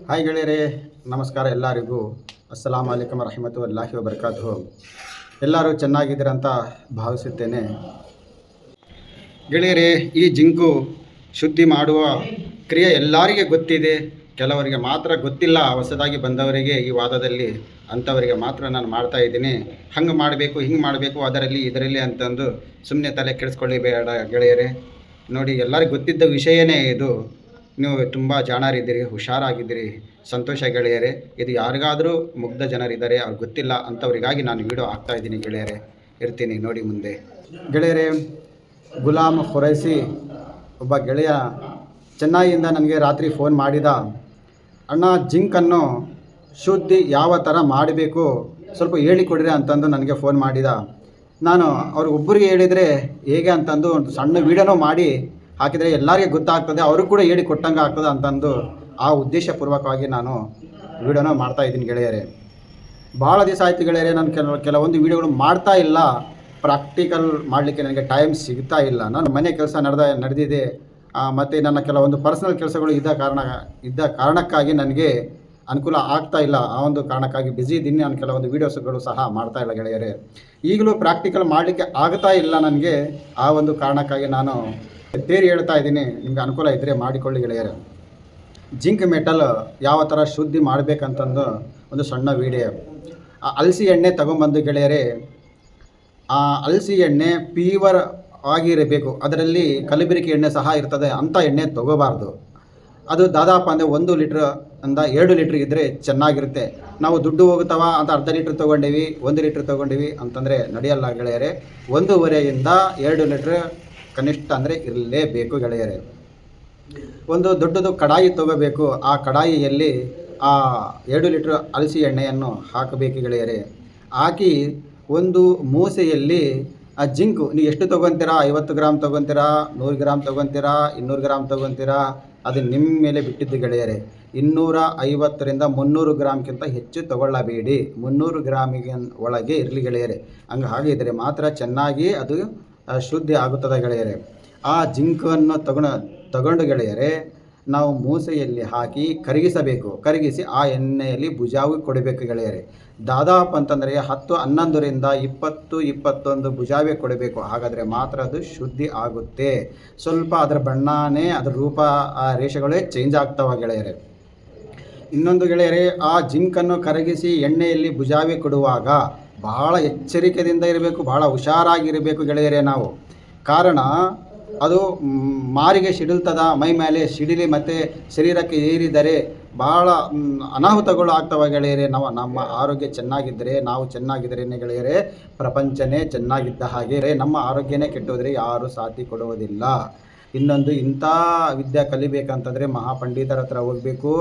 Hi ಗೆಳೆಯರೇ, ನಮಸ್ಕಾರ ಎಲ್ಲರಿಗೂ. ಅಸ್ಸಲಾಮು ಅಲೈಕುಮ್ ವರಹಮತುಲ್ಲಾಹಿ ವಬರಕಾತುಹು. ಎಲ್ಲರೂ ಚೆನ್ನಾಗಿದ್ದೀರಂತ ಭಾವಿಸುತ್ತೇನೆ. ಗೆಳೆಯರೇ, ಈ ಜಿಂಕು ಶುದ್ಧಿ ಮಾಡುವ ಕ್ರಿಯೆ ಎಲ್ಲರಿಗೆ ಗೊತ್ತಿದೆ, ಕೆಲವರಿಗೆ ಮಾತ್ರ ಗೊತ್ತಿಲ್ಲ. ಹೊಸದಾಗಿ ಬಂದವರಿಗೆ ಈ ವಾದದಲ್ಲಿ ಅಂಥವರಿಗೆ ಮಾತ್ರ ನಾನು ಮಾಡ್ತಾ ಇದ್ದೀನಿ. ಹಂಗೆ ಮಾಡಬೇಕು, ಹಿಂಗೆ ಮಾಡಬೇಕು, ಅದರಲ್ಲಿ ಇದರಲ್ಲಿ ಅಂತಂದು ಸುಮ್ಮನೆ ತಲೆ ಕೆಡಿಸ್ಕೊಳ್ಳಿಬೇಡ ಗೆಳೆಯರೇ. ನೋಡಿ, ಎಲ್ಲರಿಗೂ ಗೊತ್ತಿದ್ದ ವಿಷಯನೇ ಇದು. ನೀವು ತುಂಬ ಜಾಣರಿದ್ದೀರಿ, ಹುಷಾರಾಗಿದ್ದೀರಿ, ಸಂತೋಷ ಗೆಳೆಯರೇ. ಇದು ಯಾರಿಗಾದರೂ ಮುಗ್ಧ ಜನರಿದ್ದಾರೆ, ಅವ್ರಿಗೆ ಗೊತ್ತಿಲ್ಲ ಅಂಥವರಿಗಾಗಿ ನಾನು ವಿಡಿಯೋ ಹಾಕ್ತಾಯಿದ್ದೀನಿ ಗೆಳೆಯರೇ. ಇರ್ತೀನಿ ನೋಡಿ ಮುಂದೆ. ಗೆಳೆಯರೇ, ಗುಲಾಮ್ ಖುರೈಸಿ ಒಬ್ಬ ಗೆಳೆಯ ಚೆನ್ನೈಯಿಂದ ನನಗೆ ರಾತ್ರಿ ಫೋನ್ ಮಾಡಿದ. ಅಣ್ಣ, ಜಿಂಕನ್ನು ಶುದ್ಧಿ ಯಾವ ಥರ ಮಾಡಬೇಕು ಸ್ವಲ್ಪ ಹೇಳಿಕೊಡ್ರಿ ಅಂತಂದು ನನಗೆ ಫೋನ್ ಮಾಡಿದ. ನಾನು ಅವ್ರಿಗೊಬ್ಬರಿಗೆ ಹೇಳಿದರೆ ಹೇಗೆ ಅಂತಂದು ಒಂದು ಸಣ್ಣ ವೀಡಿಯೋನೂ ಮಾಡಿ ಹಾಕಿದರೆ ಎಲ್ಲರಿಗೆ ಗೊತ್ತಾಗ್ತದೆ, ಅವ್ರಿಗೆ ಕೂಡ ಹೇಳಿ ಕೊಟ್ಟಂಗೆ ಆಗ್ತದೆ ಅಂತಂದು ಆ ಉದ್ದೇಶಪೂರ್ವಕವಾಗಿ ನಾನು ವೀಡಿಯೋನ ಮಾಡ್ತಾಯಿದ್ದೀನಿ ಗೆಳೆಯರೇ. ಭಾಳ ದಿವಸ ಆಯಿತು ಗೆಳೆಯರೇ, ನಾನು ಕೆಲವೊಂದು ವೀಡಿಯೋಗಳು ಮಾಡ್ತಾ ಇಲ್ಲ. ಪ್ರಾಕ್ಟಿಕಲ್ ಮಾಡಲಿಕ್ಕೆ ನನಗೆ ಟೈಮ್ ಸಿಗ್ತಾ ಇಲ್ಲ. ನನ್ನ ಮನೆ ಕೆಲಸ ನಡೆದಿದೆ, ಮತ್ತು ನನ್ನ ಕೆಲವೊಂದು ಪರ್ಸನಲ್ ಕೆಲಸಗಳು ಇದ್ದ ಕಾರಣಕ್ಕಾಗಿ ನನಗೆ ಅನುಕೂಲ ಆಗ್ತಾ ಇಲ್ಲ. ಆ ಒಂದು ಕಾರಣಕ್ಕಾಗಿ ಬ್ಯುಸಿ ಇದ್ದೀನಿ. ನಾನು ಕೆಲವೊಂದು ವೀಡಿಯೋಸ್ಗಳು ಸಹ ಮಾಡ್ತಾ ಇಲ್ಲ ಗೆಳೆಯರೇ. ಈಗಲೂ ಪ್ರಾಕ್ಟಿಕಲ್ ಮಾಡಲಿಕ್ಕೆ ಆಗ್ತಾ ಇಲ್ಲ ನನಗೆ. ಆ ಒಂದು ಕಾರಣಕ್ಕಾಗಿ ನಾನು ತೇರಿ ಹೇಳ್ತಾ ಇದ್ದೀನಿ. ನಿಮಗೆ ಅನುಕೂಲ ಇದ್ದರೆ ಮಾಡಿಕೊಳ್ಳಿ ಗೆಳೆಯರೇ. ಜಿಂಕ್ ಮೆಟಲ್ ಯಾವ ಥರ ಶುದ್ಧಿ ಮಾಡಬೇಕಂತಂದು ಒಂದು ಸಣ್ಣ ವೀಡಿಯೋ. ಅಲಸಿ ಎಣ್ಣೆ ತಗೊಂಬಂದು ಗೆಳೆಯರೇ, ಆ ಅಲಸಿ ಎಣ್ಣೆ ಪ್ಯೂವರ್ ಆಗಿರಬೇಕು. ಅದರಲ್ಲಿ ಕಲಬೆರಕೆ ಎಣ್ಣೆ ಸಹ ಇರ್ತದೆ, ಅಂಥ ಎಣ್ಣೆ ತೊಗೋಬಾರ್ದು. ಅದು ದಾದಾಪ ಅಂದರೆ 1 ಲೀಟ್ರ್ ಅಂದ 2 ಲೀಟ್ರ್ ಇದ್ದರೆ ಚೆನ್ನಾಗಿರುತ್ತೆ. ನಾವು ದುಡ್ಡು ಹೋಗುತ್ತವ ಅಂತ ಅರ್ಧ ಲೀಟ್ರ್ ತೊಗೊಂಡೀವಿ, 1 ಲೀಟ್ರ್ ತೊಗೊಂಡೀವಿ ಅಂತಂದರೆ ನಡೆಯಲ್ಲ ಗೆಳೆಯರೇ. 1.5ರಿಂದ 2 ಲೀಟ್ರ್ ಕನಿಷ್ಠ ಅಂದರೆ ಇರಲೇಬೇಕು ಗೆಳೆಯರೇ. ಒಂದು ದೊಡ್ಡದು ಕಡಾಯಿ ತೊಗೋಬೇಕು. ಆ ಕಡಾಯಿಯಲ್ಲಿ ಆ 2 ಲೀಟ್ರ್ ಅಲಸಿ ಎಣ್ಣೆಯನ್ನು ಹಾಕಬೇಕು ಗೆಳೆಯರೇ. ಹಾಕಿ ಒಂದು ಮೂಸೆಯಲ್ಲಿ ಆ ಜಿಂಕು ನೀವು ಎಷ್ಟು ತೊಗೊತೀರಾ, 50 ಗ್ರಾಮ್ ತೊಗೊತೀರಾ, 100 ಗ್ರಾಮ್ ತೊಗೊತೀರಾ, 200 ಗ್ರಾಮ್ ತೊಗೊತೀರಾ, ಅದು ನಿಮ್ಮ ಮೇಲೆ ಬಿಟ್ಟಿದ್ದು ಗೆಳೆಯರೇ. 250ರಿಂದ 300 ಗ್ರಾಮ್ಗಿಂತ ಹೆಚ್ಚು ತೊಗೊಳ್ಳಬೇಡಿ. 300 ಗ್ರಾಮಿಗೆ ಒಳಗೆ ಇರಲಿ ಗೆಳೆಯರೇ. ಹಾಗಿದ್ದರೆ ಮಾತ್ರ ಚೆನ್ನಾಗಿ ಅದು ಶುದ್ಧಿ ಆಗುತ್ತದೆ ಗೆಳೆಯರೇ. ಆ ಜಿಂಕನ್ನು ತಗೊಂಡು ಗೆಳೆಯರೇ, ನಾವು ಮೂಸೆಯಲ್ಲಿ ಹಾಕಿ ಕರಗಿಸಬೇಕು. ಕರಗಿಸಿ ಆ ಎಣ್ಣೆಯಲ್ಲಿ ಬುಜಾವಿ ಕೊಡಬೇಕು ಗೆಳೆಯರೇ. ದಾದಾಪ್ ಅಂತಂದರೆ 10, 11ರಿಂದ 20, 21 ಬುಜಾವೆ ಕೊಡಬೇಕು. ಹಾಗಾದರೆ ಮಾತ್ರ ಅದು ಶುದ್ಧಿ ಆಗುತ್ತೆ. ಸ್ವಲ್ಪ ಅದರ ಬಣ್ಣನೇ, ಅದರ ರೂಪ, ಆ ರೇಷೆಗಳೇ ಚೇಂಜ್ ಆಗ್ತವೆ ಗೆಳೆಯರೇ. ಇನ್ನೊಂದು ಗೆಳೆಯರೇ, ಆ ಜಿಂಕನ್ನು ಕರಗಿಸಿ ಎಣ್ಣೆಯಲ್ಲಿ ಬುಜಾವೆ ಕೊಡುವಾಗ ಭಾಳ ಎಚ್ಚರಿಕೆಯಿಂದ ಇರಬೇಕು, ಭಾಳ ಹುಷಾರಾಗಿರಬೇಕು ಗೆಳೆಯರೇ ನಾವು. ಕಾರಣ ಅದು ಮಾರಿಗೆ ಸಿಡಿಲ್ತದ, ಮೈ ಮೇಲೆ ಸಿಡಿಲಿ ಮತ್ತು ಶರೀರಕ್ಕೆ ಏರಿದರೆ ಭಾಳ ಅನಾಹುತಗಳು ಆಗ್ತವೆ ಗೆಳೆಯರೇ. ನಮ್ಮ ಆರೋಗ್ಯ ಚೆನ್ನಾಗಿದ್ದರೆ, ನಾವು ಚೆನ್ನಾಗಿದ್ದರೆ ಗೆಳೆಯರೇ, ಪ್ರಪಂಚನೇ ಚೆನ್ನಾಗಿದ್ದ ಹಾಗೆ. ನಮ್ಮ ಆರೋಗ್ಯನೇ ಕೆಟ್ಟೋದ್ರೆ ಯಾರೂ ಸಾಥಿ ಕೊಡುವುದಿಲ್ಲ. ಇನ್ನೊಂದು, ಇಂಥ ವಿದ್ಯೆ ಕಲಿಬೇಕಂತಂದರೆ ಮಹಾಪಂಡಿತರ ಹತ್ರ ಹೋಗಬೇಕು,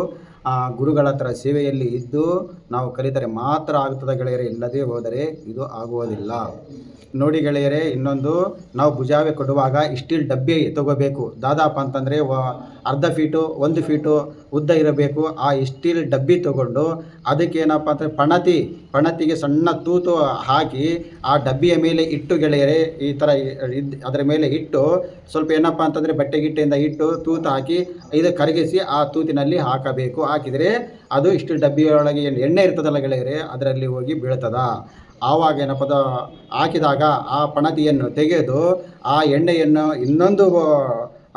ಗುರುಗಳ ಹತ್ರ ಸೇವೆಯಲ್ಲಿ ಇದ್ದು ನಾವು ಕಲಿತರೆ ಮಾತ್ರ ಆಗ್ತದೆ ಗೆಳೆಯರೇ. ಇಲ್ಲದೇ ಹೋದರೆ ಇದು ಆಗುವುದಿಲ್ಲ. ನೋಡಿ ಗೆಳೆಯರೇ, ಇನ್ನೊಂದು, ನಾವು ಬುಜಾವೆ ಕೊಡುವಾಗ ಸ್ಟೀಲ್ ಡಬ್ಬಿ ತೊಗೋಬೇಕು. ದಾದಾಪ ಅಂತಂದರೆ ಅರ್ಧ ಫೀಟು 1 ಫೀಟು ಉದ್ದ ಇರಬೇಕು. ಆ ಸ್ಟೀಲ್ ಡಬ್ಬಿ ತೊಗೊಂಡು ಅದಕ್ಕೆ ಏನಪ್ಪ ಅಂದರೆ ಪಣತಿಗೆ ಸಣ್ಣ ತೂತು ಹಾಕಿ ಆ ಡಬ್ಬಿಯ ಮೇಲೆ ಇಟ್ಟು ಗೆಳೆಯರೇ, ಈ ಥರ ಅದರ ಮೇಲೆ ಇಟ್ಟು ಸ್ವಲ್ಪ ಏನಪ್ಪ ಅಂತಂದರೆ ಬಟ್ಟೆಗಿಟ್ಟೆಯಿಂದ ಇಟ್ಟು ತೂತು ಹಾಕಿ ಇದು ಕರಗಿಸಿ ಆ ತೂತಿನಲ್ಲಿ ಹಾಕಬೇಕು. ಹಾಕಿದರೆ ಅದು ಸ್ಟೀಲ್ ಡಬ್ಬಿಯೊಳಗೆ ಎಣ್ಣೆ ಇರ್ತದಲ್ಲ ಗೆಳೆಯರೇ, ಅದರಲ್ಲಿ ಹೋಗಿ ಬೀಳ್ತದ. ಆವಾಗ ಏನಪ್ಪದ ಹಾಕಿದಾಗ ಆ ಪಣತಿಯನ್ನು ತೆಗೆದು ಆ ಎಣ್ಣೆಯನ್ನು ಇನ್ನೊಂದು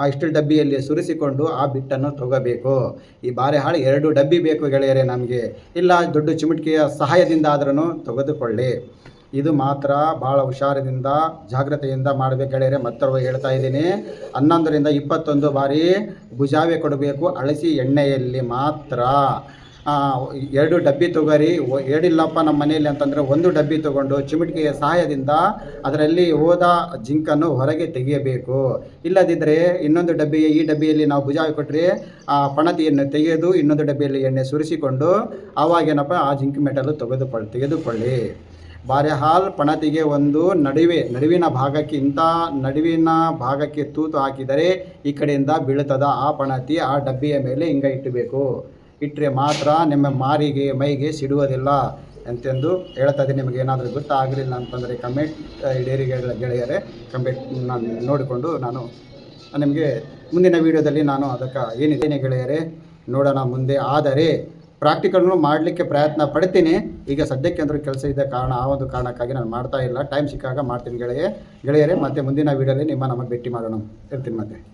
ಆ ಸ್ಟೀಲ್ ಡಬ್ಬಿಯಲ್ಲಿ ಸುರಿಸಿಕೊಂಡು ಆ ಬಿಟ್ಟನ್ನು ತೊಗೋಬೇಕು. ಈ ಬಾರೆಹಾಳು 2 ಡಬ್ಬಿ ಬೇಕು ಗೆಳೆಯರೇ ನಮಗೆ. ಇಲ್ಲ ದೊಡ್ಡ ಚಿಮಟಿಕೆಯ ಸಹಾಯದಿಂದ ಆದ್ರೂ ತೆಗೆದುಕೊಳ್ಳಿ. ಇದು ಮಾತ್ರ ಭಾಳ ಹುಷಾರದಿಂದ ಜಾಗ್ರತೆಯಿಂದ ಮಾಡಬೇಕು ಗೆಳೆಯರೇ. ಮತ್ತೊಬ್ಬ ಹೇಳ್ತಾ ಇದ್ದೀನಿ, 11ರಿಂದ 21 ಬಾರಿ ಬುಜಾವೆ ಕೊಡಬೇಕು ಅಳಸಿ ಎಣ್ಣೆಯಲ್ಲಿ ಮಾತ್ರ. 2 ಡಬ್ಬಿ ತೊಗೊರಿ. ಹೇಳಿಲ್ಲಪ್ಪ ನಮ್ಮ ಮನೆಯಲ್ಲಿ ಅಂತಂದರೆ 1 ಡಬ್ಬಿ ತೊಗೊಂಡು ಚಿಮಟಿಕೆಯ ಸಹಾಯದಿಂದ ಅದರಲ್ಲಿ ಹೋದ ಜಿಂಕನ್ನು ಹೊರಗೆ ತೆಗೆಯಬೇಕು. ಇಲ್ಲದಿದ್ದರೆ ಇನ್ನೊಂದು ಈ ಡಬ್ಬಿಯಲ್ಲಿ ನಾವು ಬುಜಾವೆ ಕೊಟ್ಟರೆ ಆ ಪಣತಿಯನ್ನು ತೆಗೆದು ಇನ್ನೊಂದು ಡಬ್ಬಿಯಲ್ಲಿ ಎಣ್ಣೆ ಸುರಿಸಿಕೊಂಡು ಆವಾಗೇನಪ್ಪ ಆ ಜಿಂಕ್ ಮೆಟಲು ತೆಗೆದುಕೊಳ್ಳಿ. ಬಾರೆಹಾಲ್ ಪಣತಿಗೆ ಒಂದು ನಡುವಿನ ಭಾಗಕ್ಕೆ ತೂತು ಹಾಕಿದರೆ ಈ ಕಡೆಯಿಂದ ಬೀಳುತ್ತದೆ ಆ ಪಣತಿ. ಆ ಡಬ್ಬಿಯ ಮೇಲೆ ಹಿಂಗೆ ಇಟ್ಟರೆ ಮಾತ್ರ ನಿಮ್ಮ ಮಾರಿಗೆ ಮೈಗೆ ಸಿಡುವುದಿಲ್ಲ ಎಂತೆಂದು ಹೇಳ್ತಾ ಇದ್ದೀನಿ. ನಿಮಗೆ ಏನಾದರೂ ಗೊತ್ತಾಗಲಿಲ್ಲ ಅಂತಂದರೆ ಕಮೆಂಟ್ ಇಡೀರಿ ಗೆಳೆಯರೇ. ಕಮೆಂಟ್ ನೋಡಿಕೊಂಡು ನಾನು ನಿಮಗೆ ಮುಂದಿನ ವೀಡಿಯೋದಲ್ಲಿ ನಾನು ಅದಕ್ಕೆ ಏನಿದೆ ಗೆಳೆಯರೇ ನೋಡೋಣ ಮುಂದೆ. ಆದರೆ ಪ್ರಾಕ್ಟಿಕಲ್ನು ಮಾಡಲಿಕ್ಕೆ ಪ್ರಯತ್ನ ಪಡ್ತೀನಿ. ಈಗ ಸದ್ಯಕ್ಕೆ ಅಂದ್ರೆ ಕೆಲಸ ಇದ್ದ ಕಾರಣ ಆ ಒಂದು ಕಾರಣಕ್ಕಾಗಿ ನಾನು ಮಾಡ್ತಾ ಇಲ್ಲ. ಟೈಮ್ ಸಿಕ್ಕಾಗ ಮಾಡ್ತೀನಿ ಗೆಳೆಯರೇ. ಮತ್ತೆ ಮುಂದಿನ ವೀಡಿಯೋಲಿ ನಮಗೆ ಭೇಟಿ ಮಾಡೋಣ. ಇರ್ತೀನಿ ಮತ್ತೆ.